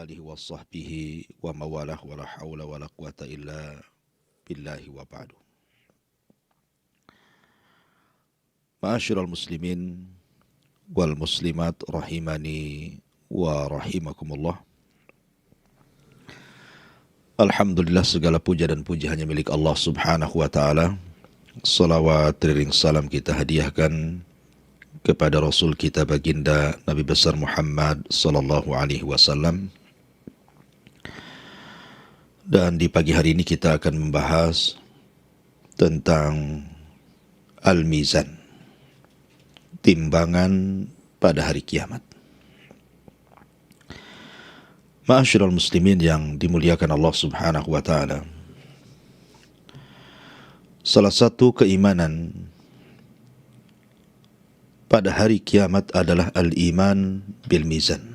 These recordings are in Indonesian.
alihi wa sahbihi wa mawalah wa la hawla wa la quwata illa billahi wa ba'du. Ma'asyiral muslimin wal muslimat rahimani wa rahimakumullah. Alhamdulillah, segala puja dan puji hanya milik Allah subhanahu wa ta'ala. Salawat ring salam kita hadiahkan kepada Rasul kita baginda Nabi besar Muhammad sallallahu alaihi wasallam. Dan di pagi hari ini kita akan membahas tentang Al-Mizan, timbangan pada hari kiamat. Ma'asyiral muslimin yang dimuliakan Allah subhanahu wa ta'ala, salah satu keimanan pada hari kiamat adalah al-iman bil mizan,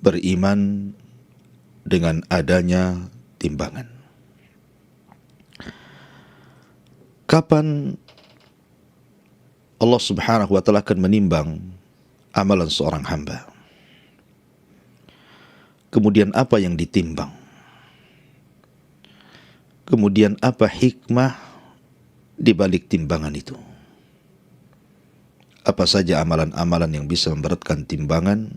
beriman dengan adanya timbangan. Kapan Allah subhanahu wa ta'ala akan menimbang amalan seorang hamba? Kemudian apa yang ditimbang? Kemudian apa hikmah di balik timbangan itu? Apa saja amalan-amalan yang bisa memberatkan timbangan,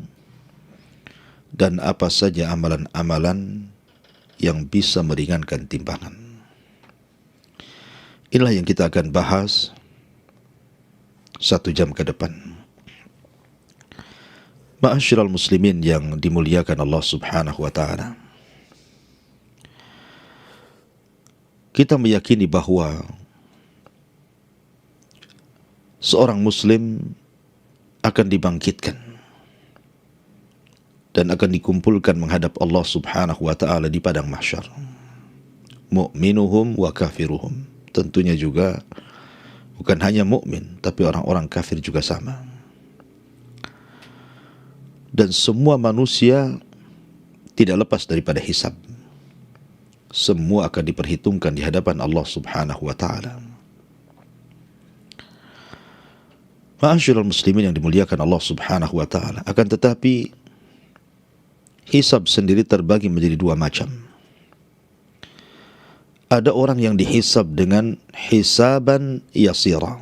dan apa saja amalan-amalan yang bisa meringankan timbangan. Inilah yang kita akan bahas 1 jam ke depan. Ma'asyiral muslimin yang dimuliakan Allah subhanahu wa ta'ala, kita meyakini bahwa seorang muslim akan dibangkitkan dan akan dikumpulkan menghadap Allah subhanahu wa ta'ala di padang mahsyar. Mu'minuhum wa kafiruhum, tentunya juga bukan hanya mukmin, tapi orang-orang kafir juga sama. Dan semua manusia tidak lepas daripada hisab. Semua akan diperhitungkan di hadapan Allah subhanahu wa ta'ala. Ma'asyiral muslimin yang dimuliakan Allah subhanahu wa ta'ala, akan tetapi hisab sendiri terbagi menjadi 2 macam. Ada orang yang dihisab dengan hisaban yasira.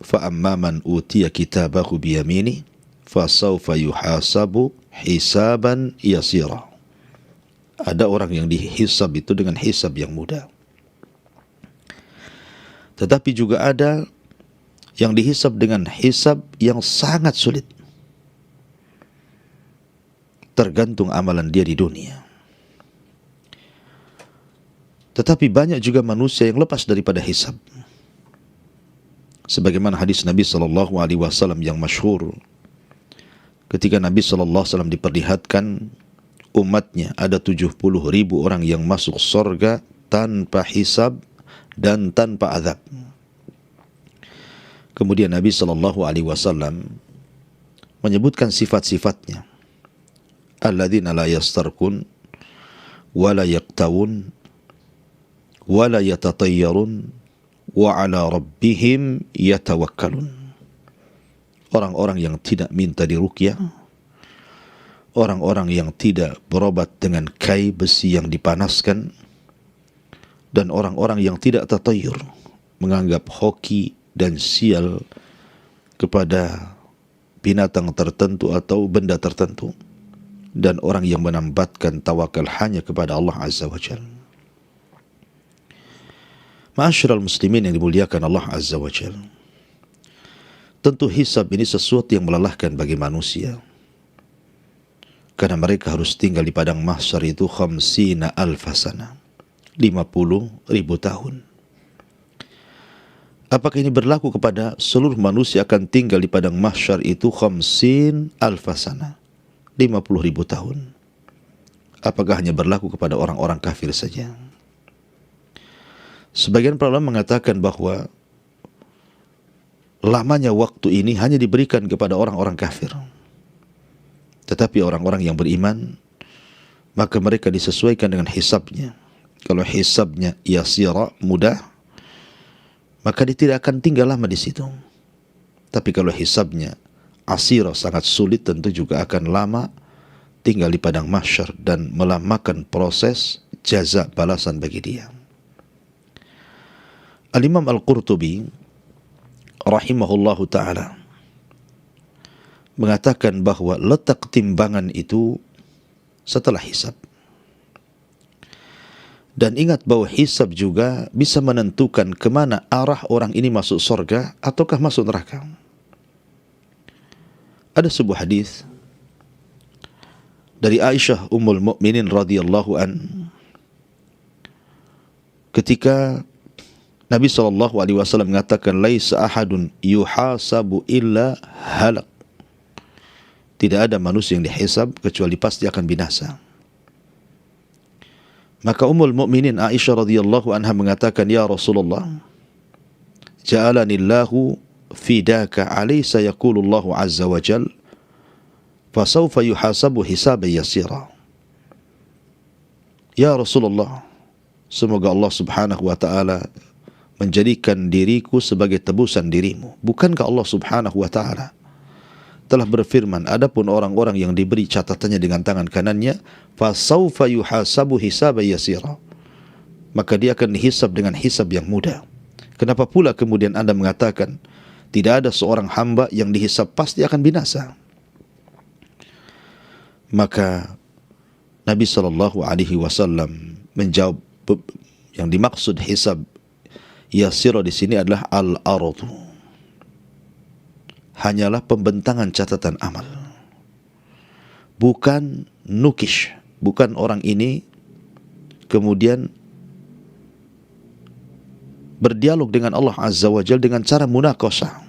Fa amma man utiya kitabahu biyamini fasawfa yuhasabu hisaban yasira. Ada orang yang dihisab itu dengan hisab yang mudah. Tetapi juga ada yang dihisab dengan hisab yang sangat sulit, tergantung amalan dia di dunia. Tetapi banyak juga manusia yang lepas daripada hisab. Sebagaimana hadis Nabi SAW yang masyhur, ketika Nabi SAW diperlihatkan umatnya ada 70.000 orang yang masuk surga tanpa hisab dan tanpa azab. Kemudian Nabi SAW menyebutkan sifat-sifatnya. Alladzina la yastarkun wa la yaqtawun wa la yatatayyarun wa ala rabbihim yatawakkalun. Orang-orang yang tidak minta diruqyah, orang-orang yang tidak berobat dengan kai besi yang dipanaskan, dan orang-orang yang tidak tatayyur, menganggap hoki dan sial kepada binatang tertentu atau benda tertentu, dan orang yang menambatkan tawakal hanya kepada Allah Azza wa Jalla. Ma'asyiral muslimin yang dimuliakan Allah Azza wa Jalla, tentu hisab ini sesuatu yang melelahkan bagi manusia, karena mereka harus tinggal di padang mahsyar itu 50.000 sana, 50.000 tahun. Apakah ini berlaku kepada seluruh manusia akan tinggal di padang mahsyar itu 50.000 sana, 50.000 tahun? Apakah hanya berlaku kepada orang-orang kafir saja? Sebagian para ulama mengatakan bahwa lamanya waktu ini hanya diberikan kepada orang-orang kafir. Tetapi orang-orang yang beriman, maka mereka disesuaikan dengan hisabnya. Kalau hisabnya yasira, mudah, maka dia tidak akan tinggal lama di situ. Tapi kalau hisabnya asira, sangat sulit, tentu juga akan lama tinggal di padang mahsyar dan melamakan proses jaza balasan bagi dia. Al-Imam Al-Qurtubi rahimahullahu ta'ala mengatakan bahwa letak timbangan itu setelah hisab. Dan ingat bahwa hisab juga bisa menentukan kemana arah orang ini masuk surga ataukah masuk neraka. Ada sebuah hadis dari Aisyah Ummul Mukminin radhiyallahu an, ketika Nabi SAW mengatakan, laisa ahadun yuhasabu illa halak. Tidak ada manusia yang dihisab kecuali pasti akan binasa. Maka Ummul Mukminin Aisyah radhiyallahu anha mengatakan, ya Rasulullah, ja'alanillahu fidaka alaysa yaqulullahu azza wa jal fasawfa yuhasabu hisaban yasira. Ya Rasulullah, semoga Allah subhanahu wa ta'ala menjadikan diriku sebagai tebusan dirimu. Bukankah Allah subhanahu wa ta'ala telah berfirman, adapun orang-orang yang diberi catatannya dengan tangan kanannya, fasawfa yuhasabu hisaban yasira, maka dia akan dihisab dengan hisab yang mudah. Kenapa pula kemudian Anda mengatakan tidak ada seorang hamba yang dihisab pasti akan binasa? Maka Nabi SAW menjawab, yang dimaksud hisab yasira di sini adalah al-ardu, hanyalah pembentangan catatan amal, bukan nukish, bukan orang ini kemudian berdialog dengan Allah Azza wa Jalla dengan cara munaqashah.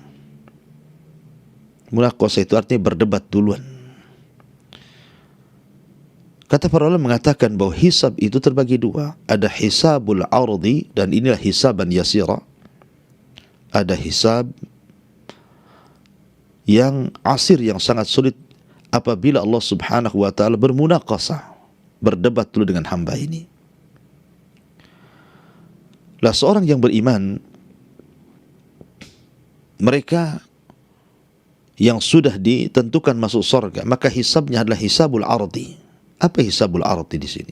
Munaqashah itu artinya berdebat duluan. Kata para ulama mengatakan bahwa hisab itu terbagi dua. Ada hisabul ardi, dan inilah hisaban yasira. Ada hisab yang asir, yang sangat sulit, apabila Allah subhanahu wa ta'ala bermunaqashah, berdebat dulu dengan hamba ini. Lah seorang yang beriman, mereka yang sudah ditentukan masuk surga, maka hisabnya adalah hisabul ardi. Apa hisabul ardi di sini?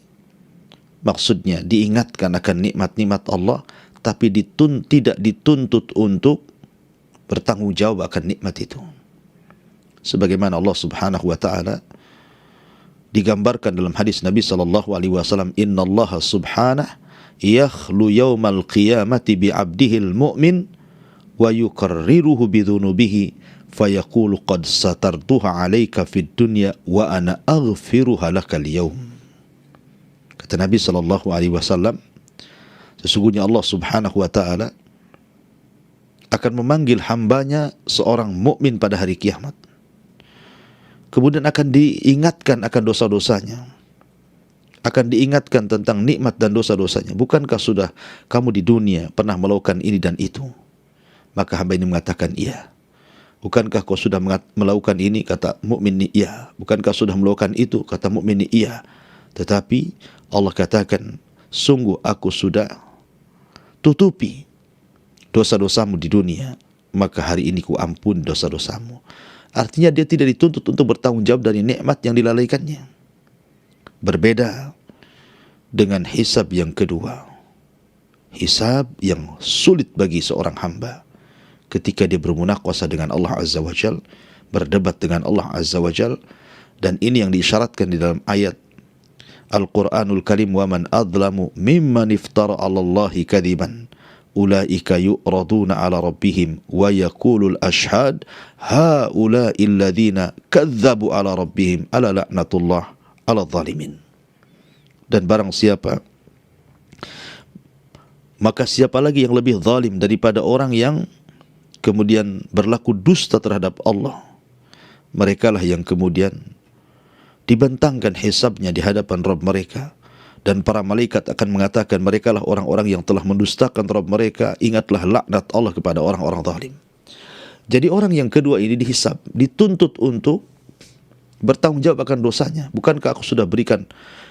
Maksudnya diingatkan akan nikmat-nikmat Allah, tapi tidak dituntut untuk bertanggung jawab akan nikmat itu. Sebagaimana Allah subhanahu wa ta'ala digambarkan dalam hadis Nabi SAW, Inna Allah subhanahu yakhlu yawmal qiyamati bi'abdihil mu'min wa yukarriruhu bidhunubihi fayaqulu qad satartuha alayka fid dunya wa ana aghfiruha lakal yawm. Kata Nabi SAW, sesungguhnya Allah subhanahu wa ta'ala akan memanggil hambanya seorang mukmin pada hari kiamat. Kemudian akan diingatkan akan dosa-dosanya, akan diingatkan tentang nikmat dan dosa-dosanya. Bukankah sudah kamu di dunia pernah melakukan ini dan itu? Maka hamba ini mengatakan iya. Bukankah kau sudah melakukan ini? Kata mukmin ini iya. Bukankah sudah melakukan itu? Kata mukmin ini iya. Tetapi Allah katakan, sungguh aku sudah tutupi dosa-dosamu di dunia, maka hari ini ku ampun dosa-dosamu. Artinya dia tidak dituntut untuk bertanggung jawab dari nikmat yang dilalaikannya. Berbeda dengan hisab yang kedua, hisab yang sulit bagi seorang hamba ketika dia bermunaqashah dengan Allah Azza wa Jal, berdebat dengan Allah Azza wa Jal. Dan ini yang diisyaratkan di dalam ayat Al-Quranul Karim, wa man adlamu mimman iftara 'ala Allahi kadiban ulaika yu'raduna 'ala rabbihim wa yaqulul ashhad haula'i alladhina kadzabu 'ala rabbihim ala la'natullah 'ala zalimin. Dan barang siapa, maka siapa lagi yang lebih zalim daripada orang yang kemudian berlaku dusta terhadap Allah? Merekalah yang kemudian dibentangkan hisabnya di hadapan Rabb mereka, dan para malaikat akan mengatakan merekalah orang-orang yang telah mendustakan Rabb mereka. Ingatlah laknat Allah kepada orang-orang zalim. Jadi orang yang kedua ini dihisab, dituntut untuk bertanggung jawab akan dosanya. Bukankah aku sudah berikan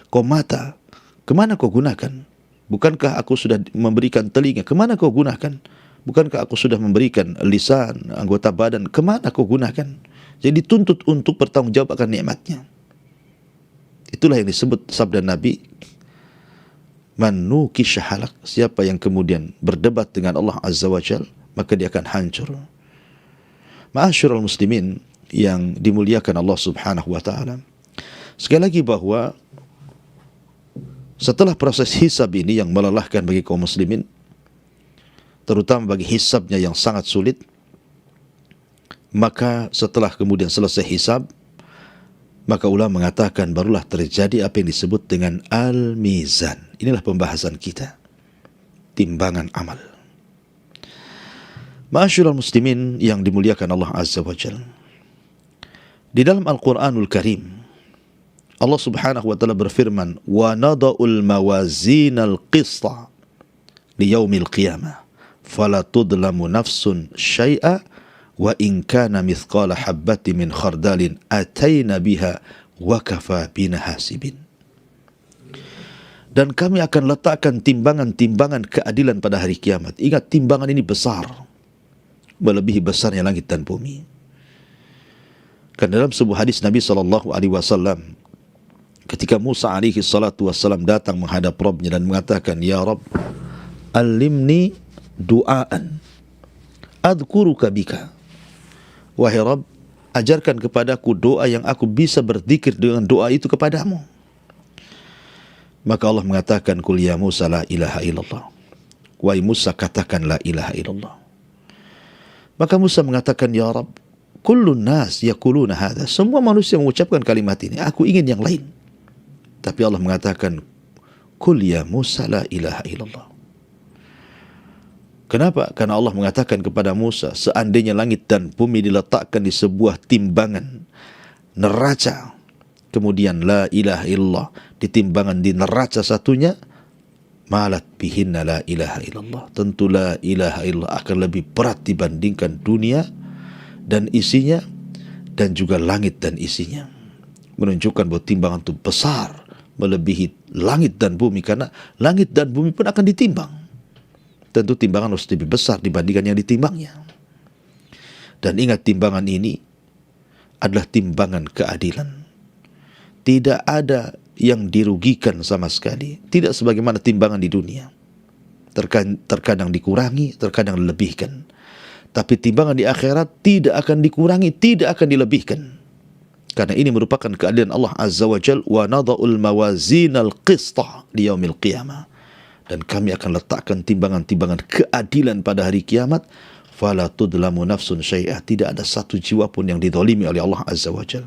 kau mata, kemana kau gunakan? Bukankah aku sudah memberikan telinga, kemana kau gunakan? Bukankah aku sudah memberikan lisan, anggota badan, kemana kau gunakan? Jadi dituntut untuk bertanggung jawab akan nikmatnya. Itulah yang disebut sabda Nabi, man nukisha halak, siapa yang kemudian berdebat dengan Allah Azza wa Jal, maka dia akan hancur. Ma'asyiral muslimin yang dimuliakan Allah Subhanahu wa taala. Sekali lagi bahwa setelah proses hisab ini yang melelahkan bagi kaum muslimin, terutama bagi hisabnya yang sangat sulit, maka setelah kemudian selesai hisab, maka ulama mengatakan barulah terjadi apa yang disebut dengan al-mizan. Inilah pembahasan kita, timbangan amal. Ma'asyiral muslimin yang dimuliakan Allah Azza wa Jalla. Di dalam Al-Quranul Karim, Allah Subhanahu wa taala berfirman, "Wa nada'ul mawazinal qista li yaumil qiyamah, fala tudlamu nafsun syai'a wa in kana mithqala habbati min khardalin ataina biha wa kafa bina hasibin." Dan kami akan letakkan timbangan-timbangan keadilan pada hari kiamat. Ingat, timbangan ini besar, melebihi besarnya langit dan bumi. Karena dalam sebuah hadis Nabi SAW, ketika Musa alaihi salatu wassalam datang menghadap Rabbnya dan mengatakan, "Ya Rabb, alimni du'aan adhkuruka bika." Wahai Rabb, ajarkan kepadaku doa yang aku bisa berzikir dengan doa itu kepadamu. Maka Allah mengatakan, "Qul ya Musa la ilaha illallah." Wahai Musa, katakan la ilaha illallah. Maka Musa mengatakan, "Ya Rabb, kullun nas yaquluna hadha." Semua manusia mengucapkan kalimat ini, aku ingin yang lain. Tapi Allah mengatakan, "Qul ya Musa la ilaha illallah." Kenapa? Karena Allah mengatakan kepada Musa, seandainya langit dan bumi diletakkan di sebuah timbangan neraca, kemudian la ilaha illallah ditimbangan di neraca satunya, malat bihinna la ilaha illallah. Tentu la ilaha illallah akan lebih berat dibandingkan dunia dan isinya, dan juga langit dan isinya. Menunjukkan bahwa timbangan itu besar, melebihi langit dan bumi, karena langit dan bumi pun akan ditimbang. Tentu timbangan harus lebih besar dibandingkan yang ditimbangnya. Dan ingat, timbangan ini adalah timbangan keadilan. Tidak ada yang dirugikan sama sekali. Tidak sebagaimana timbangan di dunia. Terkadang dikurangi, terkadang dilebihkan. Tapi timbangan di akhirat tidak akan dikurangi, tidak akan dilebihkan. Karena ini merupakan keadilan Allah Azza wa Jal, "Wa nada'ul mawazinal qista li yaumil qiyamah." Dan kami akan letakkan timbangan-timbangan keadilan pada hari kiamat, fala tudlamu nafsun syai'ah. Tidak ada satu jiwa pun yang dizalimi oleh Allah Azza wa Jal.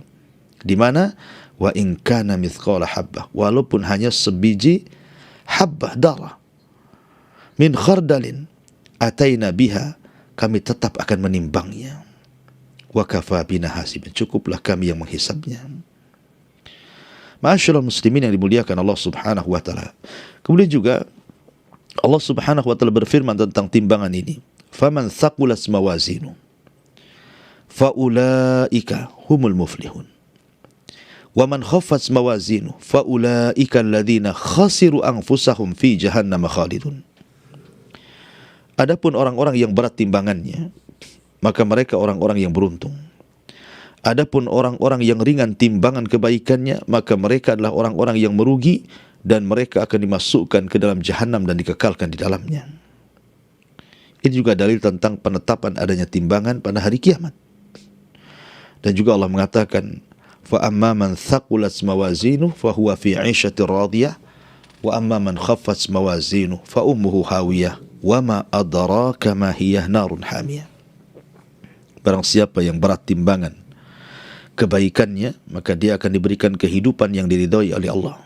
Di mana? Wa in kana mithqala habbah, walaupun hanya sebiji habbah darah, min khardalin ataina biha, kami tetap akan menimbangnya. Wa kafa bina hasibin, cukuplah kami yang menghisabnya. Ma'asyiral muslimin yang dimuliakan Allah Subhanahu wa taala. Kemudian juga Allah Subhanahu wa taala berfirman tentang timbangan ini, "Faman thaqulat mawazinu faulaika humul muflihun. Wa man khaffat mawazinu faulaika alladziina khasiru anfusahum fi jahannam khalidun." Adapun orang-orang yang berat timbangannya, maka mereka orang-orang yang beruntung. Adapun orang-orang yang ringan timbangan kebaikannya, maka mereka adalah orang-orang yang merugi, dan mereka akan dimasukkan ke dalam jahanam dan dikekalkan di dalamnya. Ini juga dalil tentang penetapan adanya timbangan pada hari kiamat. Dan juga Allah mengatakan, "Fa amma man thaqulat mawazinu fa huwa fi 'ishatir radiyah, wa amma man khaffat mawazinu fa ummuhu hawiyah, wa ma adraka ma hiya narun hamiyah." Barang siapa yang berat timbangan kebaikannya, maka dia akan diberikan kehidupan yang diridhoi oleh Allah.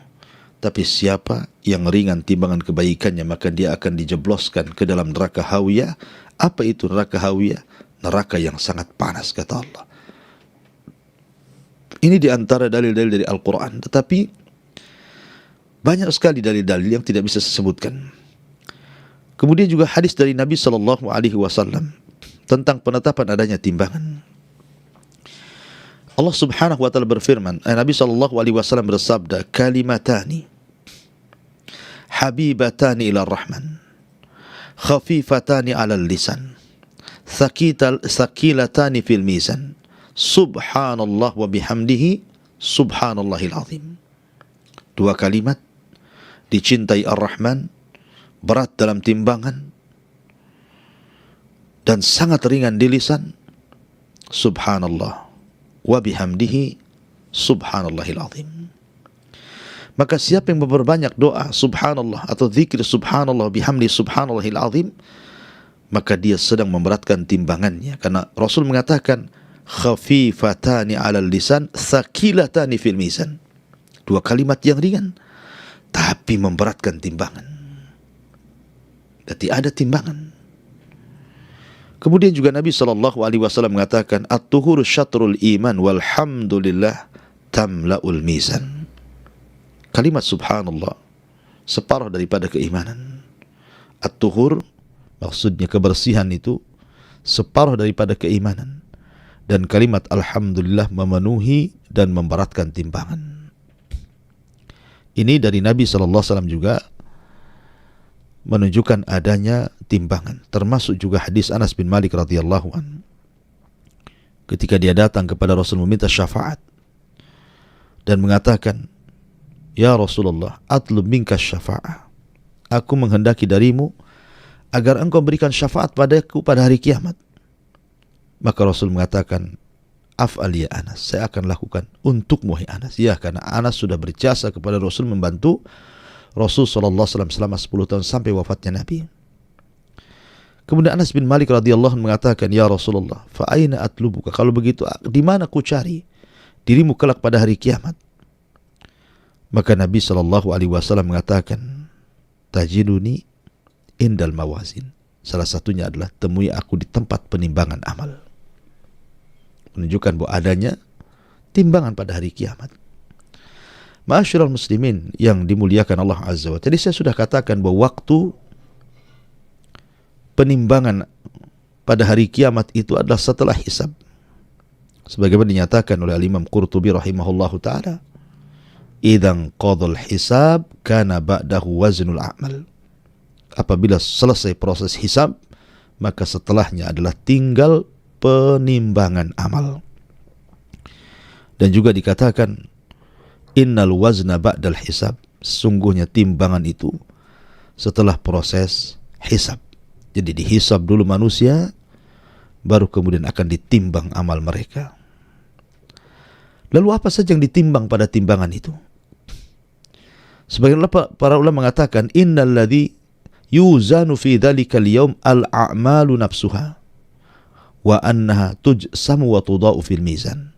Tapi siapa yang ringan timbangan kebaikannya, maka dia akan dijebloskan ke dalam neraka hawiyah. Apa itu neraka hawiyah? Neraka yang sangat panas, kata Allah. Ini diantara dalil-dalil dari Al-Quran. Tetapi banyak sekali dalil-dalil yang tidak bisa disebutkan. Kemudian juga hadis dari Nabi SAW tentang penetapan adanya timbangan. Allah Subhanahu wa taala berfirman, Nabi SAW bersabda, "Kalimatani habibatani ila rahman, khafifatani 'alal lisan, thaqilatani fil mizan, subhanallah wa bihamdihi, subhanallahil azim." Dua kalimat, dicintai Ar-Rahman, berat dalam timbangan, dan sangat ringan di lisan. Subhanallah wa bihamdihi subhanallahil azim. Maka siapa yang memperbanyak doa subhanallah atau zikir subhanallah bihamdi subhanallahil azim, maka dia sedang memberatkan timbangannya. Karena Rasul mengatakan khafifatani 'alal lisan tsaqilatani fil mizan. Dua kalimat yang ringan tapi memberatkan timbangan. Berarti ada timbangan. Kemudian juga Nabi SAW mengatakan at-tuhuru syatrul iman walhamdulillah tamla'ul mizan. Kalimat subhanallah separuh daripada keimanan. At-tuhur maksudnya kebersihan itu separuh daripada keimanan. Dan kalimat alhamdulillah memenuhi dan memberatkan timbangan. Ini dari Nabi SAW juga menunjukkan adanya timbangan. Termasuk juga hadis Anas bin Malik radhiyallahu anhu. Ketika dia datang kepada Rasul meminta syafaat dan mengatakan, "Ya Rasulullah, atlub minka syafa'ah." Aku menghendaki darimu agar engkau berikan syafaat padaku pada hari kiamat. Maka Rasul mengatakan, "Af'al ya Anas, saya akan lakukan untukmu hai Anas." Ya, karena Anas sudah berjasa kepada Rasul, membantu Rasul SAW selama 10 tahun sampai wafatnya Nabi. Kemudian Anas bin Malik radhiyallahu anhu mengatakan, "Ya Rasulullah, fa aina atlubuka?" Kalau begitu, di mana ku cari dirimu kelak pada hari kiamat? Maka Nabi SAW mengatakan, "Tajiduni indal mawazin." Salah satunya adalah temui aku di tempat penimbangan amal. Menunjukkan bahwa adanya timbangan pada hari kiamat. Ma'asyiral muslimin yang dimuliakan Allah Azza wa Jalla. Tadi saya sudah katakan bahwa waktu penimbangan pada hari kiamat itu adalah setelah hisab. Sebagaimana dinyatakan oleh Imam Qurtubi rahimahullahu ta'ala, "Idzan qadal hisab kana ba'dahu waznul a'mal." Apabila selesai proses hisab, maka setelahnya adalah tinggal penimbangan amal. Dan juga dikatakan innal wazna ba'dal hisab, sungguhnya timbangan itu setelah proses hisab. Jadi dihisab dulu manusia, baru kemudian akan ditimbang amal mereka. Lalu apa saja yang ditimbang pada timbangan itu? Sebagian para ulama mengatakan innal ladzi yuzanu fi dzalikal yaum al-a'malu nafsuha wa annaha tujsamu wa tudau fil mizan.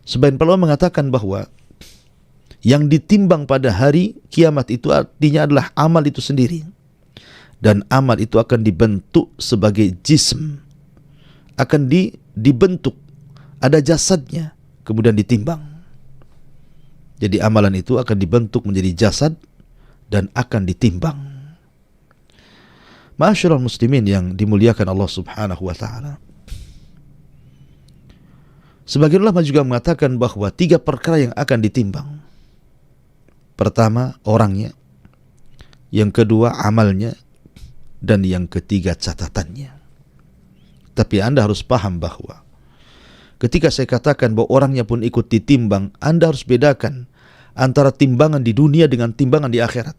Sebagian para ulama mengatakan bahwa yang ditimbang pada hari kiamat itu artinya adalah amal itu sendiri. Dan amal itu akan dibentuk sebagai jism. Akan dibentuk. Ada jasadnya. Kemudian ditimbang. Jadi amalan itu akan dibentuk menjadi jasad dan akan ditimbang. Ma'asyiral muslimin yang dimuliakan Allah Subhanahu wa ta'ala. Sebagian ulama juga mengatakan bahwa 3 perkara yang akan ditimbang. Pertama, orangnya. Yang kedua, amalnya. Dan yang ketiga, catatannya. Tapi Anda harus paham bahwa ketika saya katakan bahwa orangnya pun ikut ditimbang, Anda harus bedakan antara timbangan di dunia dengan timbangan di akhirat.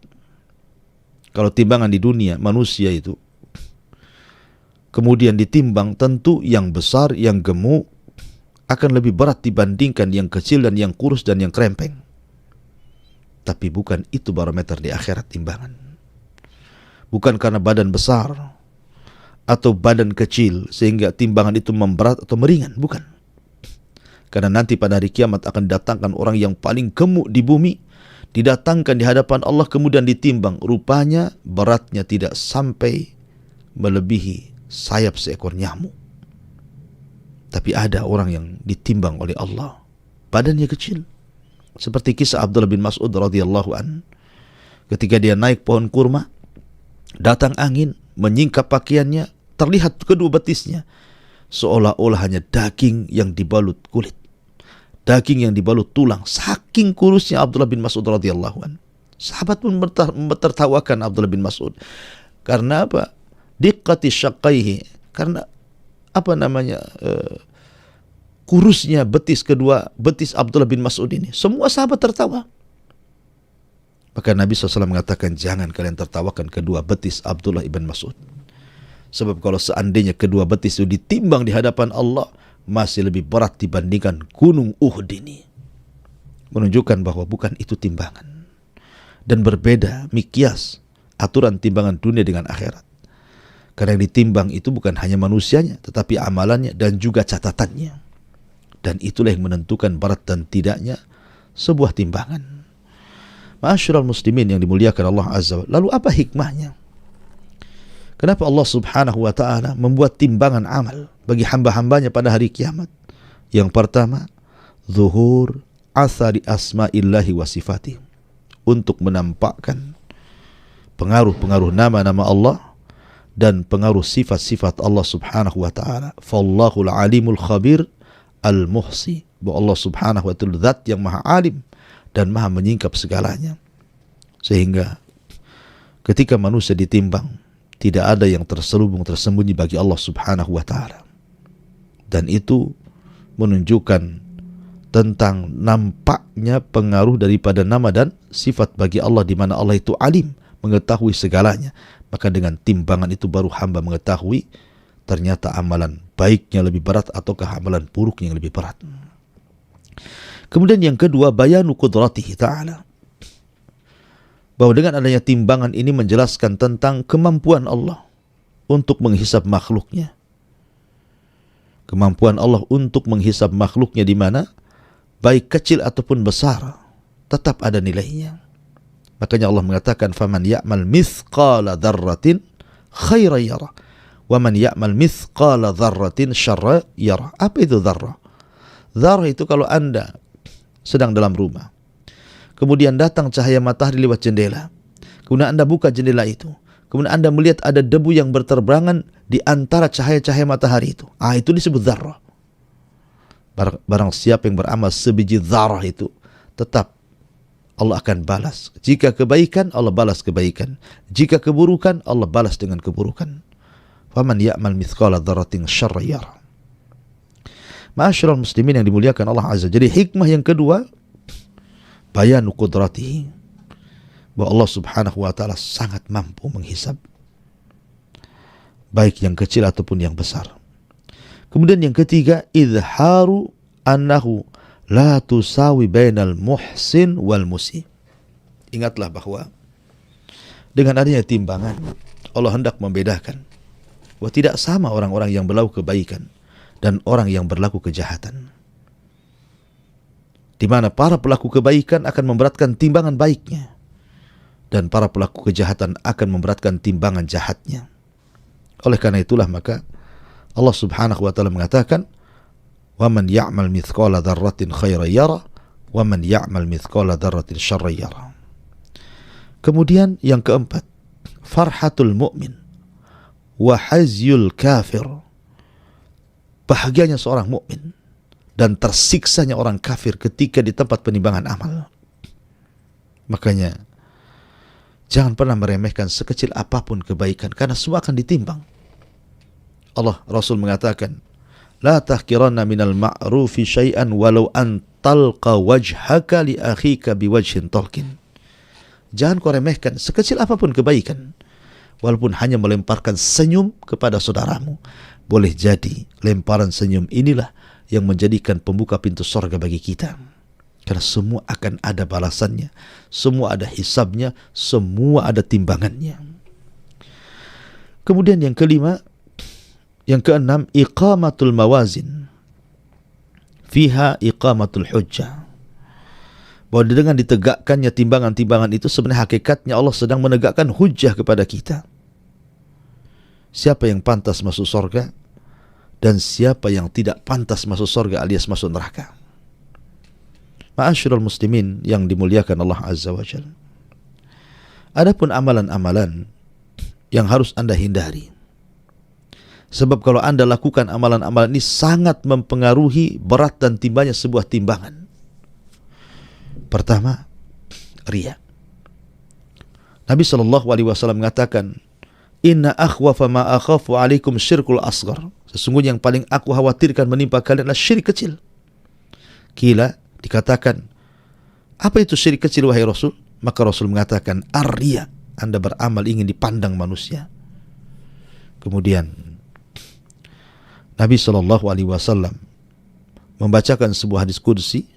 Kalau timbangan di dunia, manusia itu kemudian ditimbang, tentu yang besar, yang gemuk akan lebih berat dibandingkan yang kecil dan yang kurus dan yang krempeng. Tapi bukan itu barometer di akhirat timbangan. Bukan karena badan besar atau badan kecil sehingga timbangan itu memberat atau meringan, bukan. Karena nanti pada hari kiamat akan didatangkan orang yang paling gemuk di bumi, didatangkan di hadapan Allah kemudian ditimbang. Rupanya beratnya tidak sampai melebihi sayap seekor nyamuk. Tapi ada orang yang ditimbang oleh Allah, badannya kecil. Seperti kisah Abdullah bin Mas'ud radhiyallahu an, ketika dia naik pohon kurma, datang angin menyingkap pakaiannya, terlihat kedua betisnya seolah-olah hanya daging yang dibalut kulit, daging yang dibalut tulang. Saking kurusnya Abdullah bin Mas'ud radhiyallahu an. Sahabat pun tertawakan Abdullah bin Mas'ud. Karena apa? Diqqati syaqqaihi, karena kurusnya betis kedua betis Abdullah bin Mas'ud ini. Semua sahabat tertawa. Maka Nabi SAW mengatakan, jangan kalian tertawakan kedua betis Abdullah ibn Mas'ud. Sebab kalau seandainya kedua betis itu ditimbang di hadapan Allah, masih lebih berat dibandingkan gunung Uhud ini. Menunjukkan bahwa bukan itu timbangan. Dan berbeda mikyas aturan timbangan dunia dengan akhirat. Karena yang ditimbang itu bukan hanya manusianya, tetapi amalannya dan juga catatannya. Dan itulah yang menentukan berat dan tidaknya sebuah timbangan. Ma'asyiral muslimin yang dimuliakan Allah Azza wa Jalla. Lalu apa hikmahnya? Kenapa Allah Subhanahu wa ta'ala membuat timbangan amal bagi hamba-hambanya pada hari kiamat? Yang pertama, zuhur athari asma'illahi wa sifatih, untuk menampakkan pengaruh-pengaruh nama-nama Allah dan pengaruh sifat-sifat Allah Subhanahu wa ta'ala. Fallahul alimul khabir al-muhsi, bahwa Allah Subhanahu wa ta'ala zat yang maha alim dan maha menyingkap segalanya. Sehingga ketika manusia ditimbang, tidak ada yang terselubung tersembunyi bagi Allah Subhanahu wa ta'ala. Dan itu menunjukkan tentang nampaknya pengaruh daripada nama dan sifat bagi Allah, di mana Allah itu alim, mengetahui segalanya. Maka dengan timbangan itu baru hamba mengetahui ternyata amalan baiknya lebih berat ataukah amalan buruknya yang lebih berat. Kemudian yang kedua, bayanu qudratihi ta'ala, bahwa dengan adanya timbangan ini menjelaskan tentang kemampuan Allah untuk menghisab makhluknya. Kemampuan Allah untuk menghisab makhluknya, di mana baik kecil ataupun besar tetap ada nilainya. Makanya Allah mengatakan, faman ya'mal mithqala dzarratin khairan yara wa man ya'mal mithqala dzarratin syarran yara. Apa itu dzarrah? Dzarrah itu kalau Anda sedang dalam rumah, kemudian datang cahaya matahari lewat jendela, kemudian Anda buka jendela itu, kemudian Anda melihat ada debu yang berterbangan di antara cahaya-cahaya matahari itu. Itu disebut dzarrah. Barang siapa yang beramal sebiji dzarrah itu, tetap Allah akan balas. Jika kebaikan, Allah balas kebaikan. Jika keburukan, Allah balas dengan keburukan. Faman ya'mal mithqala dzarratin syarran yara. Ma'asyiral muslimin yang dimuliakan Allah Azza. Jadi hikmah yang kedua, bayanu qudratihi, bahwa Allah Subhanahu wa ta'ala sangat mampu menghisab, baik yang kecil ataupun yang besar. Kemudian yang ketiga, izharu annahu la tusawi bainal muhsin wal musi. Ingatlah bahwa dengan adanya timbangan, Allah hendak membedakan bahwa tidak sama orang-orang yang berlaku kebaikan dan orang yang berlaku kejahatan. Di mana para pelaku kebaikan akan memberatkan timbangan baiknya, dan para pelaku kejahatan akan memberatkan timbangan jahatnya. Oleh karena itulah maka Allah Subhanahu wa ta'ala mengatakan, wa man ya'mal mithqala dzarratin khairan yara wa man ya'mal mithqala dzarratin syarran yara. Kemudian yang keempat, farhatul mu'min wa hazyul kafir, bahagianya seorang mukmin dan tersiksanya orang kafir ketika di tempat penimbangan amal. Makanya jangan pernah meremehkan sekecil apapun kebaikan, karena semua akan ditimbang. Rasul mengatakan, la tahkiranna minal ma'rufi syai'an walau an talqa wajhaka li akhika biwajhin talqin. Jangan kau remehkan sekecil apapun kebaikan, walaupun hanya melemparkan senyum kepada saudaramu. Boleh jadi lemparan senyum inilah yang menjadikan pembuka pintu surga bagi kita. Karena semua akan ada balasannya, semua ada hisabnya, semua ada timbangannya. Kemudian yang kelima, yang keenam, iqamatul mawazin fiha iqamatul hujjah, bahwa dengan ditegakkannya timbangan-timbangan itu sebenarnya hakikatnya Allah sedang menegakkan hujjah kepada kita. Siapa yang pantas masuk surga dan siapa yang tidak pantas masuk surga alias masuk neraka. Ma'asyiral muslimin yang dimuliakan Allah Azza wa Jalla. Adapun amalan-amalan yang harus Anda hindari, sebab kalau Anda lakukan amalan-amalan ini sangat mempengaruhi berat dan timbanya sebuah timbangan. Pertama, riya. Nabi SAW mengatakan, inna akhwafa ma akhafu alaikum syirkul asghar. Sesungguhnya yang paling aku khawatirkan menimpa kalian adalah syirik kecil. Kila, dikatakan, apa itu syirik kecil wahai Rasul? Maka Rasul mengatakan, ar-riya, Anda beramal ingin dipandang manusia. Kemudian Nabi SAW membacakan sebuah hadis qudsi,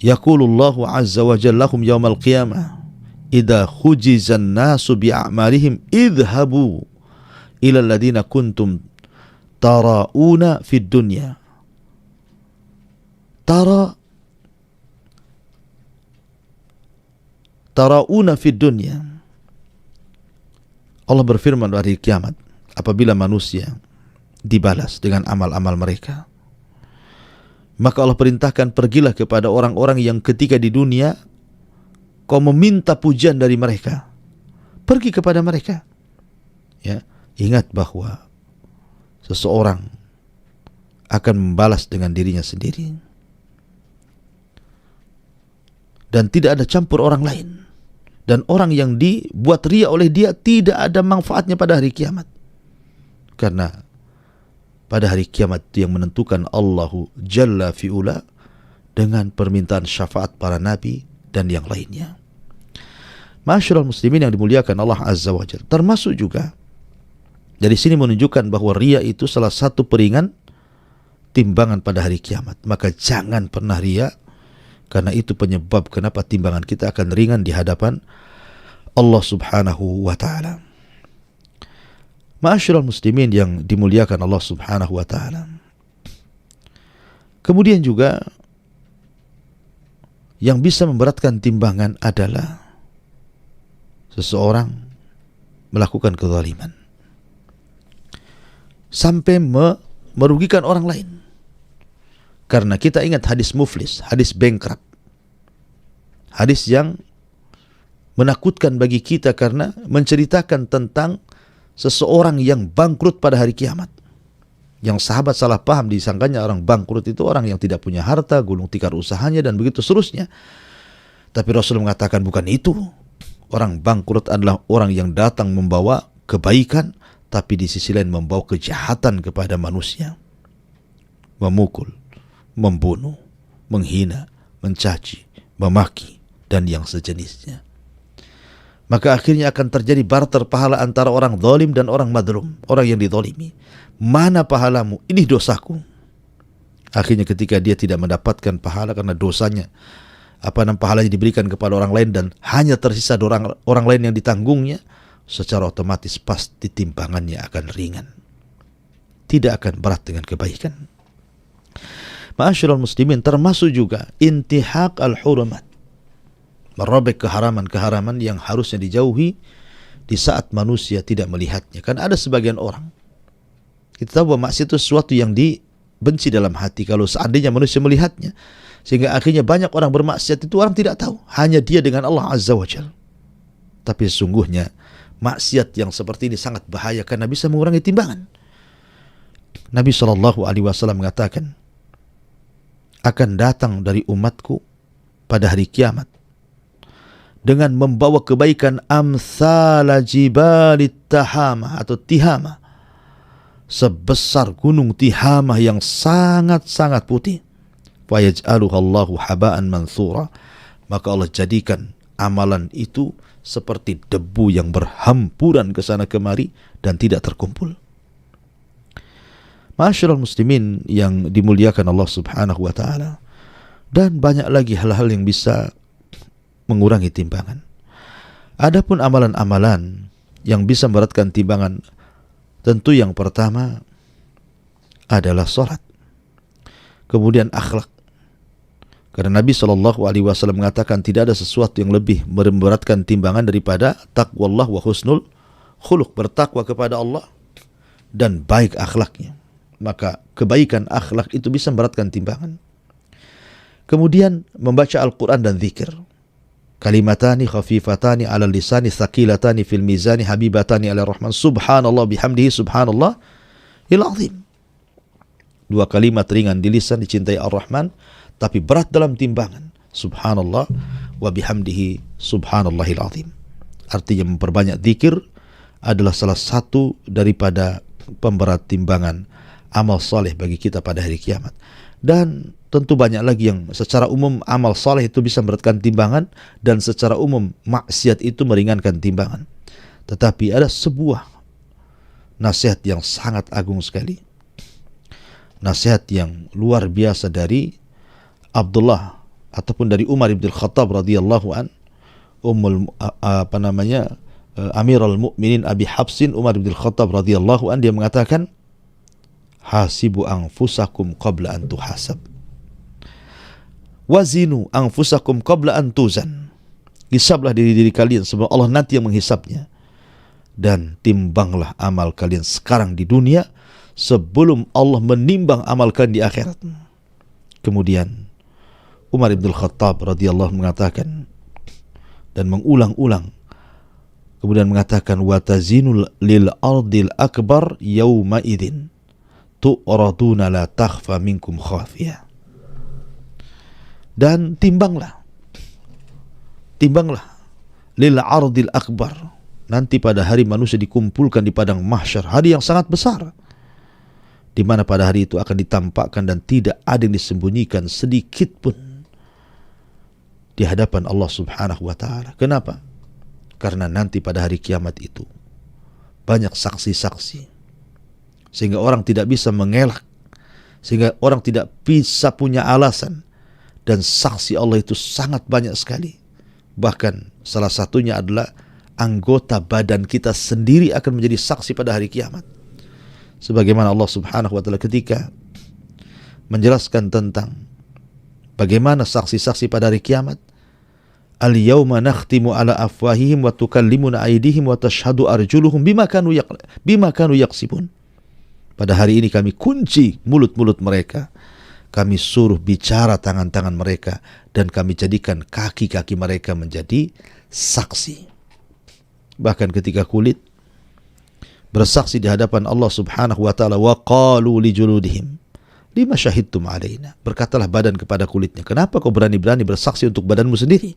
yaqulullahu azza wa jalla lahum yaumal qiyamah idza khujizan nasu bi'amalihim idhabu ila alladhina kuntum tara'una fid dunya. Tara'una fid dunya. Allah berfirman pada hari kiamat, apabila manusia dibalas dengan amal-amal mereka, maka Allah perintahkan, pergilah kepada orang-orang yang ketika di dunia kau meminta pujian dari mereka. Pergi kepada mereka. Ya, ingat bahwa seseorang akan membalas dengan dirinya sendiri. Dan tidak ada campur orang lain. Dan orang yang dibuat riya oleh dia tidak ada manfaatnya pada hari kiamat. Karena pada hari kiamat yang menentukan Allahu Jalla fi'ula dengan permintaan syafaat para nabi dan yang lainnya. Ma'asyiral muslimin yang dimuliakan Allah Azza wa Jalla. Termasuk juga dari sini menunjukkan bahwa riya itu salah satu peringan timbangan pada hari kiamat. Maka jangan pernah riya, karena itu penyebab kenapa timbangan kita akan ringan di hadapan Allah Subhanahu wa ta'ala. Ma'asyiral muslimin yang dimuliakan Allah Subhanahu wa ta'ala. Kemudian juga yang bisa memberatkan timbangan adalah seseorang melakukan kezaliman sampai merugikan orang lain. Karena kita ingat hadis muflis, hadis bankrupt, hadis yang menakutkan bagi kita karena menceritakan tentang seseorang yang bangkrut pada hari kiamat. Yang sahabat salah paham, disangkanya orang bangkrut itu orang yang tidak punya harta, gulung tikar usahanya, dan begitu seterusnya. Tapi Rasul mengatakan bukan itu. Orang bangkrut adalah orang yang datang membawa kebaikan, tapi di sisi lain membawa kejahatan kepada manusia. Memukul, membunuh, menghina, mencaci, memaki, dan yang sejenisnya. Maka akhirnya akan terjadi barter pahala antara orang zalim dan orang madlum, orang yang dizalimi. Mana pahalamu? Ini dosaku. Akhirnya ketika dia tidak mendapatkan pahala karena dosanya, pahalanya diberikan kepada orang lain dan hanya tersisa orang lain yang ditanggungnya, secara otomatis pasti timbangannya akan ringan. Tidak akan berat dengan kebaikan. Ma'asyiral muslimin, termasuk juga intihak al-hurumat, merobek keharaman-keharaman yang harusnya dijauhi di saat manusia tidak melihatnya. Kan ada sebagian orang, kita tahu bahwa maksiat itu sesuatu yang dibenci dalam hati kalau seandainya manusia melihatnya, sehingga akhirnya banyak orang bermaksiat itu orang tidak tahu, hanya dia dengan Allah Azza wa Jalla. Tapi sesungguhnya maksiat yang seperti ini sangat bahaya karena bisa mengurangi timbangan. Nabi SAW mengatakan, akan datang dari umatku pada hari kiamat dengan membawa kebaikan amsala jibalit tahama atau tihama, sebesar gunung Tihamah yang sangat-sangat putih. Fayaj'aluhallahu haba'an mansura, maka Allah jadikan amalan itu seperti debu yang berhampuran ke sana kemari dan tidak terkumpul. Ma'asyiral muslimin yang dimuliakan Allah Subhanahu wa ta'ala. Dan banyak lagi hal-hal yang bisa mengurangi timbangan. Adapun amalan-amalan yang bisa memberatkan timbangan, tentu yang pertama adalah salat. Kemudian akhlak. Karena Nabi SAW mengatakan tidak ada sesuatu yang lebih memberatkan timbangan daripada taqwallah wa husnul khuluq, bertakwa kepada Allah dan baik akhlaknya. Maka kebaikan akhlak itu bisa memberatkan timbangan. Kemudian membaca Al-Quran dan zikir. Kalimatani khafifatani ala lisani thaqilatani fil mizani habibatani ala rahman subhanallah bihamdihi subhanallah il azim. Dua kalimat ringan di lisan, dicintai Ar-Rahman, tapi berat dalam timbangan. Subhanallah wa bihamdihi subhanallahil azim. Artinya memperbanyak zikir adalah salah satu daripada pemberat timbangan amal saleh bagi kita pada hari kiamat. Dan tentu banyak lagi yang secara umum amal saleh itu bisa memberatkan timbangan, dan secara umum maksiat itu meringankan timbangan. Tetapi ada sebuah nasihat yang sangat agung sekali, nasihat yang luar biasa dari Abdullah ataupun dari Umar bin Khattab radhiyallahu an, Amirul Mukminin Abi Hafsin Umar bin Khattab radhiyallahu an, dia mengatakan, hasibu anfusakum qabla an tuhasab, wazinu anfusakum qabla an tuzan. Hisablah diri-diri kalian sebelum Allah nanti yang menghisapnya, dan timbanglah amal kalian sekarang di dunia sebelum Allah menimbang amal kalian di akhirat. Kemudian Umar bin Khattab radhiyallahu mengatakan dan mengulang-ulang, kemudian mengatakan, wa tazinul lil ardil akbar yauma idzin tu'raduna la takhfa minkum khafiyah. Dan timbanglah lil ardil akbar, nanti pada hari manusia dikumpulkan di padang mahsyar, hari yang sangat besar, di mana pada hari itu akan ditampakkan dan tidak ada yang disembunyikan sedikit pun di hadapan Allah Subhanahu wa taala. Kenapa? Karena nanti pada hari kiamat itu banyak saksi-saksi, sehingga orang tidak bisa mengelak, sehingga orang tidak bisa punya alasan, dan saksi Allah itu sangat banyak sekali. Bahkan salah satunya adalah anggota badan kita sendiri akan menjadi saksi pada hari kiamat. Sebagaimana Allah Subhanahu wa taala ketika menjelaskan tentang bagaimana saksi-saksi pada hari kiamat, al-yawma nakhtimu ala afwahihim wa tukallimuna aydihim wa tashhadu arjuluhum bima kanu yaksibun. Pada hari ini kami kunci mulut-mulut mereka, kami suruh bicara tangan-tangan mereka, dan kami jadikan kaki-kaki mereka menjadi saksi. Bahkan ketika kulit bersaksi di hadapan Allah Subhanahu wa taala, wa qalu li juludihim lima syahidtum alaina, berkatalah badan kepada kulitnya, kenapa kau berani-berani bersaksi untuk badanmu sendiri?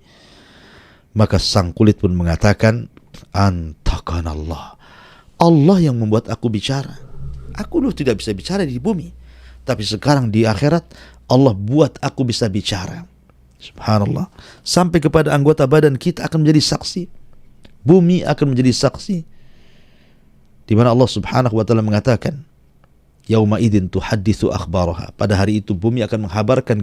Maka sang kulit pun mengatakan, antakanallah, Allah yang membuat aku bicara. Aku dulu tidak bisa bicara di bumi, tapi sekarang di akhirat Allah buat aku bisa bicara. Subhanallah. Sampai kepada anggota badan kita akan menjadi saksi, bumi akan menjadi saksi, di mana Allah Subhanahu wa taala mengatakan, yauma idzin tuhadditsu akhbaraha, pada hari itu bumi akan menghabarkan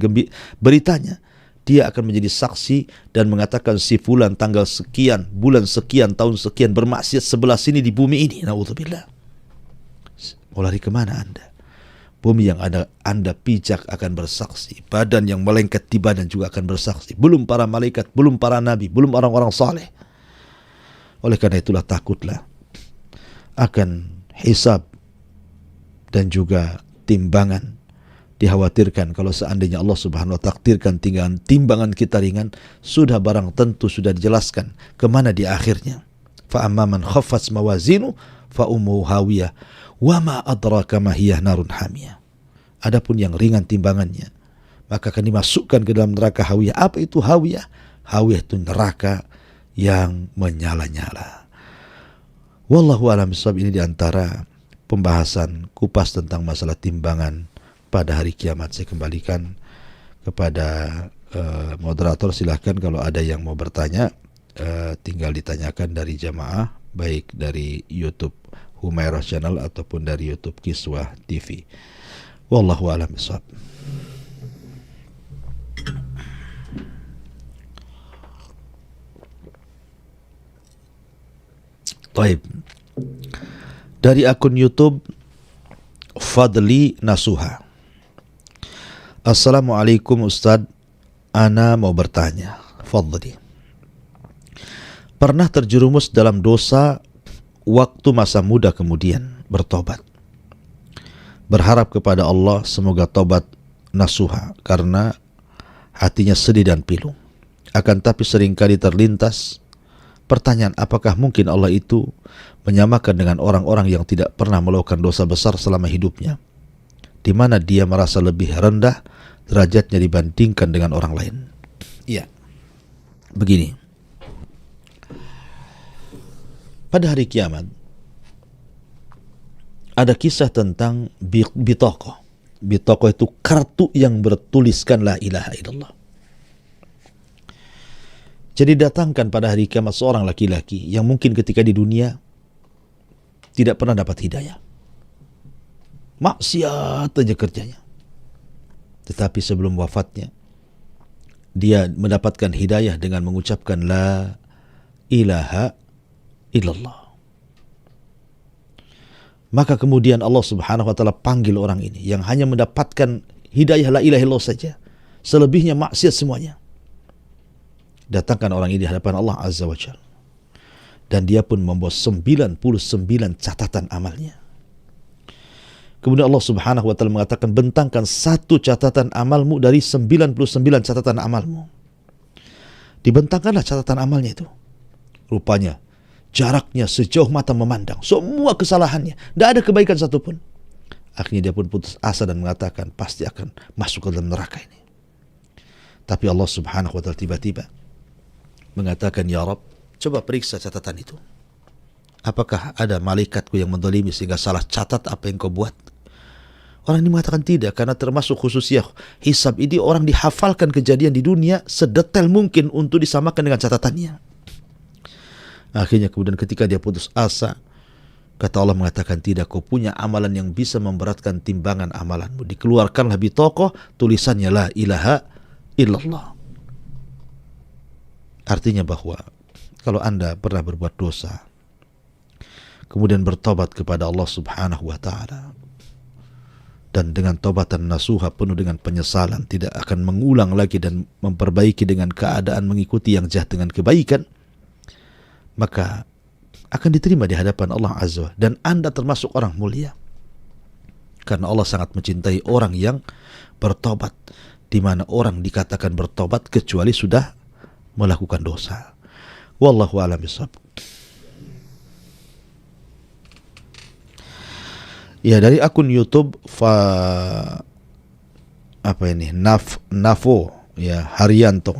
beritanya. Dia akan menjadi saksi dan mengatakan, si fulan tanggal sekian, bulan sekian, tahun sekian bermaksiat sebelah sini di bumi ini. Na'udzubillah. Mau lari kemana Anda? Bumi yang ada Anda pijak akan bersaksi, badan yang melengket di badan juga akan bersaksi, belum para malaikat, belum para nabi, belum orang-orang saleh. Oleh karena itulah takutlah akan hisab dan juga timbangan. Dikhawatirkan kalau seandainya Allah Subhanahu wa ta'ala takdirkan timbangan kita ringan, sudah barang tentu sudah dijelaskan kemana di akhirnya. Fa amma man khaffat mawazinu fa ummuhu hawiyah wa ma adraka ma hiya narun hamiyah. Adapun yang ringan timbangannya, maka akan dimasukkan ke dalam neraka hawiyah. Apa itu hawiyah? Hawiyah itu neraka yang menyala-nyala. Wallahu a'lam bishawab. Ini diantara pembahasan kupas tentang masalah timbangan pada hari kiamat. Saya kembalikan kepada moderator, silahkan kalau ada yang mau bertanya, tinggal ditanyakan dari jamaah, baik dari YouTube Humairah Channel ataupun dari YouTube Kiswah TV. Wallahu a'lam bishawab. Baik. Dari akun YouTube Fadli Nasuha. Assalamualaikum Ustadz, ana mau bertanya. Fadli, pernah terjerumus dalam dosa waktu masa muda, kemudian bertobat. Berharap kepada Allah semoga tobat nasuha karena hatinya sedih dan pilu. Akan tapi seringkali terlintas pertanyaan, apakah mungkin Allah itu menyamakan dengan orang-orang yang tidak pernah melakukan dosa besar selama hidupnya, di mana dia merasa lebih rendah derajatnya dibandingkan dengan orang lain? Iya, begini. Pada hari kiamat ada kisah tentang Bitaqah. Bitokoh itu kartu yang bertuliskan la ilaha illallah. Jadi datangkan pada hari kiamat seorang laki-laki yang mungkin ketika di dunia tidak pernah dapat hidayah. Maksiat aja kerjanya. Tetapi sebelum wafatnya, dia mendapatkan hidayah dengan mengucapkan la ilaha illallah. Maka kemudian Allah Subhanahu wa taala panggil orang ini yang hanya mendapatkan hidayah la ilaha illallah saja. Selebihnya maksiat semuanya. Datangkan orang ini di hadapan Allah Azza wa Jalla. Dan dia pun membawa 99 catatan amalnya. Kemudian Allah Subhanahu wa taala mengatakan, bentangkan satu catatan amalmu dari 99 catatan amalmu. Dibentangkanlah catatan amalnya itu. Rupanya jaraknya sejauh mata memandang. Semua kesalahannya, tidak ada kebaikan satupun. Akhirnya dia pun putus asa dan mengatakan, pasti akan masuk ke dalam neraka ini. Tapi Allah Subhanahu wa taala tiba-tiba mengatakan, ya Rabb, coba periksa catatan itu. Apakah ada malaikatku yang mendolimi sehingga salah catat apa yang kau buat? Orang ini mengatakan tidak, karena termasuk khususnya hisab ini orang dihafalkan kejadian di dunia sedetail mungkin untuk disamakan dengan catatannya. Akhirnya kemudian ketika dia putus asa, kata Allah mengatakan, tidak, kau punya amalan yang bisa memberatkan timbangan amalanmu. Dikeluarkanlah bitokoh, tulisannya la ilaha illallah. Artinya bahwa kalau Anda pernah berbuat dosa, kemudian bertobat kepada Allah Subhanahu wa taala, dan dengan tobatan nasuha penuh dengan penyesalan, tidak akan mengulang lagi dan memperbaiki dengan keadaan mengikuti yang jahat dengan kebaikan, maka akan diterima di hadapan Allah Azza wa Jalla, dan Anda termasuk orang mulia. Karena Allah sangat mencintai orang yang bertobat, di mana orang dikatakan bertobat kecuali sudah melakukan dosa. Wallahu a'lam bishawab. Ya, dari akun YouTube Nafo ya Haryanto.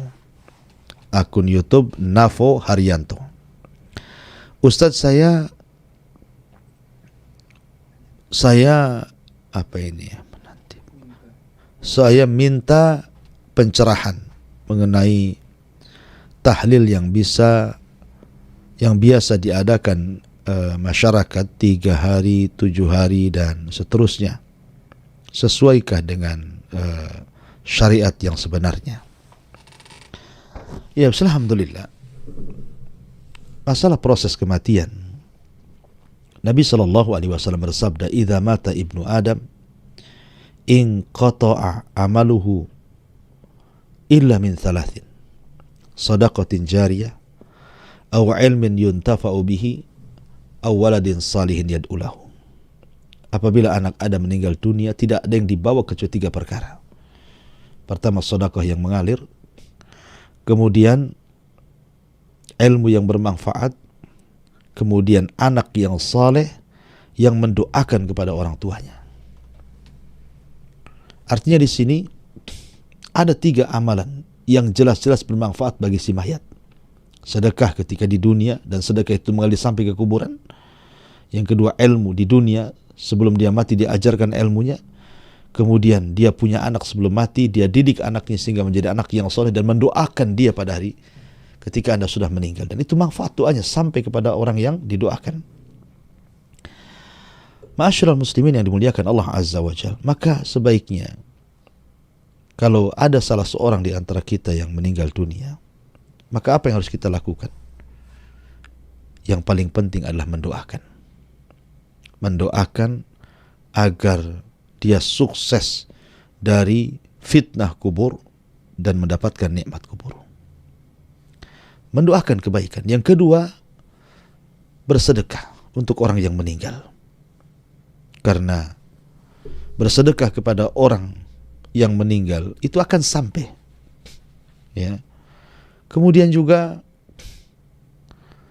Akun YouTube Nafo Haryanto. Ustadz, saya saya minta pencerahan mengenai tahlil yang biasa diadakan masyarakat 3 hari, 7 hari dan seterusnya. Sesuaikah dengan syariat yang sebenarnya? Ya, alhamdulillah. Masalah proses kematian, Nabi SAW bersabda, "Idza mata ibnu Adam, in qata'a amaluhu illa min thalathin. Sadaqatin jariyah, aw ilmin yuntafa'u bihi, aw waladin salihin yad'u lahu." Apabila anak Adam meninggal dunia, tidak ada yang dibawa kecuali 3 perkara. Pertama, sedekah yang mengalir. Kemudian ilmu yang bermanfaat. Kemudian anak yang saleh yang mendoakan kepada orang tuanya. Artinya di sini ada 3 amalan yang jelas-jelas bermanfaat bagi si mayat. Sedekah ketika di dunia, dan sedekah itu mengalir sampai ke kuburan. Yang kedua, ilmu di dunia, sebelum dia mati diajarkan ilmunya. Kemudian dia punya anak sebelum mati, dia didik anaknya sehingga menjadi anak yang soleh dan mendoakan dia pada hari ketika Anda sudah meninggal. Dan itu manfaat doanya sampai kepada orang yang didoakan. Ma'asyiral muslimin yang dimuliakan Allah Azza wa Jalla, maka sebaiknya kalau ada salah seorang di antara kita yang meninggal dunia, maka apa yang harus kita lakukan? Yang paling penting adalah mendoakan. Mendoakan agar dia sukses dari fitnah kubur dan mendapatkan nikmat kubur. Mendoakan kebaikan. Yang kedua, bersedekah untuk orang yang meninggal. Karena bersedekah kepada orang yang meninggal itu akan sampai. Ya. Kemudian juga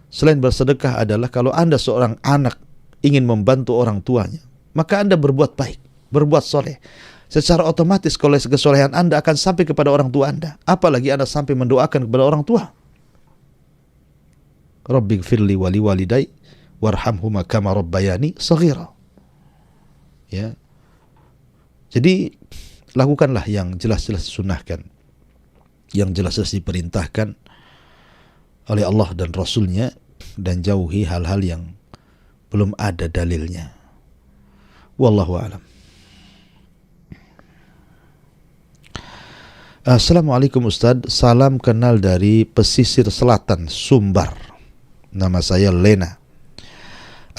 selain bersedekah adalah kalau Anda seorang anak ingin membantu orang tuanya, maka Anda berbuat baik, berbuat soleh. Secara otomatis kesolehan Anda akan sampai kepada orang tua Anda. Apalagi Anda sampai mendoakan kepada orang tua. Rabbighfirli wa liwalidayya warhamhuma kama rabbayani shaghira. Ya. Jadi lakukanlah yang jelas-jelas disunahkan, yang jelas-jelas diperintahkan oleh Allah dan Rasulnya, dan jauhi hal-hal yang belum ada dalilnya. Wallahu a'lam. Assalamualaikum Ustadz, salam kenal dari pesisir selatan Sumbar. Nama saya Lena.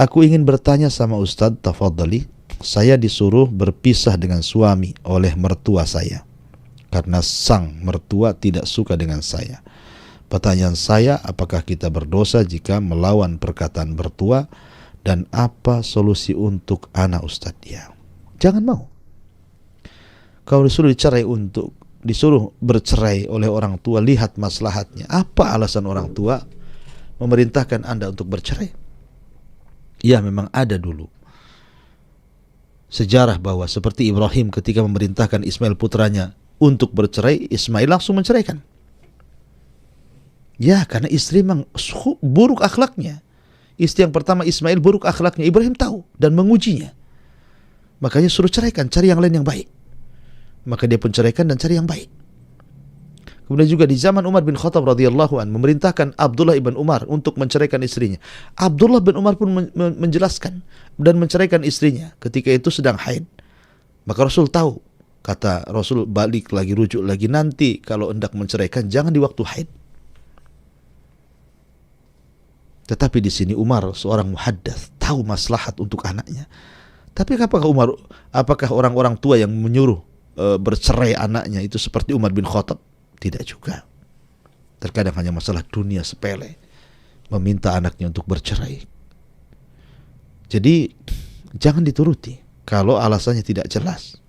Aku ingin bertanya sama Ustadz, tafadhali. Saya disuruh berpisah dengan suami oleh mertua saya karena sang mertua tidak suka dengan saya. Pertanyaan saya, apakah kita berdosa jika melawan perkataan mertua, dan apa solusi untuk anak Ustadz? Ya, jangan mau. Kalau disuruh bercerai oleh orang tua, lihat maslahatnya. Apa alasan orang tua memerintahkan Anda untuk bercerai? Ya, memang ada dulu sejarah bahwa seperti Ibrahim ketika memerintahkan Ismail putranya untuk bercerai, Ismail langsung menceraikan. Ya, karena istri memang buruk akhlaknya. Istri yang pertama Ismail buruk akhlaknya, Ibrahim tahu dan mengujinya. Makanya suruh ceraikan, cari yang lain yang baik. Maka dia pun ceraikan dan cari yang baik. Kemudian juga di zaman Umar bin Khattab radhiyallahu an memerintahkan Abdullah ibn Umar untuk menceraikan istrinya. Abdullah bin Umar pun menjelaskan dan menceraikan istrinya ketika itu sedang haid. Maka Rasul tahu, kata Rasul, balik lagi, rujuk lagi, nanti kalau hendak menceraikan jangan di waktu haid. Tetapi di sini Umar seorang muhaddats, tahu maslahat untuk anaknya. Tapi apakah orang-orang tua yang menyuruh bercerai anaknya itu seperti Umar bin Khattab? Tidak juga. Terkadang hanya masalah dunia sepele meminta anaknya untuk bercerai. Jadi jangan dituruti kalau alasannya tidak jelas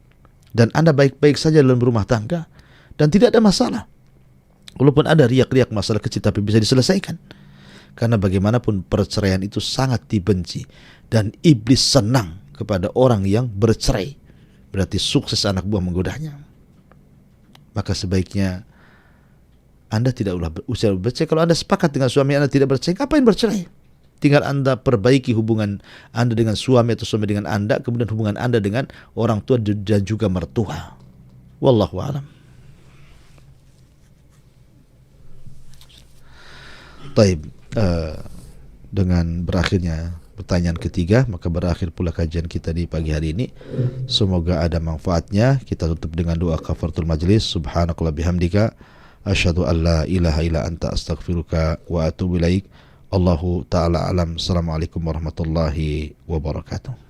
dan Anda baik-baik saja dalam rumah tangga dan tidak ada masalah. Walaupun ada riak-riak masalah kecil, tapi bisa diselesaikan. Karena bagaimanapun perceraian itu sangat dibenci dan iblis senang kepada orang yang bercerai. Berarti sukses anak buah menggodanya. Maka sebaiknya Anda tidak usah bercerai. Kalau Anda sepakat dengan suami Anda tidak bercerai, ngapain bercerai? Tinggal Anda perbaiki hubungan Anda dengan suami atau suami dengan Anda, kemudian hubungan Anda dengan orang tua dan juga mertua. Wallahu a'lam. Taib. Dengan berakhirnya pertanyaan ketiga, maka berakhir pula kajian kita di pagi hari ini. Semoga ada manfaatnya. Kita tutup dengan doa kafaratul majlis. Subhanakallah bihamdika, asyhadu an la ilaha illa anta, astaghfiruka wa atubu ilaik. Allahu ta'ala alam. Assalamualaikum warahmatullahi wabarakatuh.